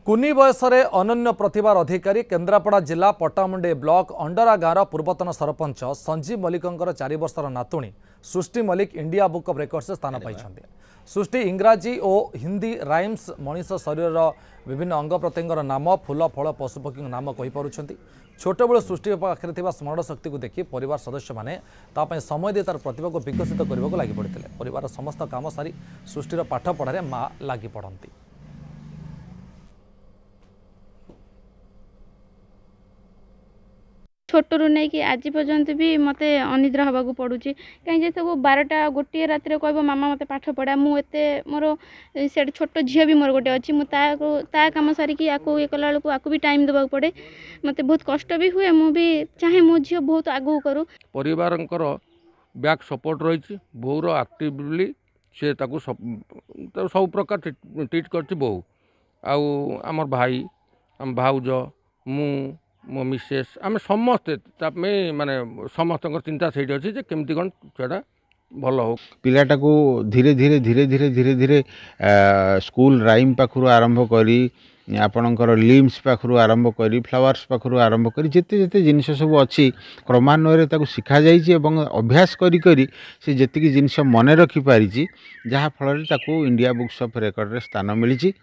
कुनी बयसरे अनन्य प्रतिभार अधिकारी केन्द्रापड़ा जिला पट्टामुंडे ब्लॉक अंडरा गाँव पूर्वतन सरपंच संजीव मल्लिकर 4 वर्षर नातुणी Srishti Mallik India book of records स्थान पाई। सृष्टि इंग्राजी और हिंदी राइम्स मनीष शरीर विभिन्न अंग प्रत्यंगर नाम फूल फल पशुपक्षी नाम कहीपरुंट। छोट बेलू सृष्टि पाखे स्मरण शक्ति को देखि परिवार सदस्य मैंने समय दे तार प्रतिभा को विकसित करने को लगी पड़ते। परिवार समस्त काम सारी सृष्टिर पाठ पढ़ारे माँ लगी पड़ती। छोटू नहीं कि आज पर्यंत भी मत अनिद्रा हवा को पड़ू कहीं सब 12टा गोटे रात कह मामा मत पाठ पढ़ा मुझे मोर से छोट झील भी मोर गोटे अच्छी मुझे कम सारिकी ये कला बेलू भी टाइम देवाक पड़े मत बहुत कष्ट भी हुए मुझे चाहे मो झी बहुत आगू करूँ। परिवार बैक सपोर्ट रही बोर एक्टिवली सी सब प्रकार ट्रीट कर बो आमर भाई आम भाउज मु मो मिसेस आम समस्ते माने समस्त चिंता से अच्छे केमती कौन छुआ भल हो पिलाटा को धीरे धीरे धीरे धीरे धीरे धीरे स्कूल राइम पाखु आरंभ करी आपणकर लिम्स पाखु आरंभ करी फ्लावर्स पाखु आरंभ करी जिते जिते जिनस सब अच्छी क्रमान्वये शिखा जाइए अभ्यास करी करी से जेतिकी जिनस मन रखी पारिछि जहाँ फल इंडिया बुक्स ऑफ रेकर्ड रे स्थान मिली।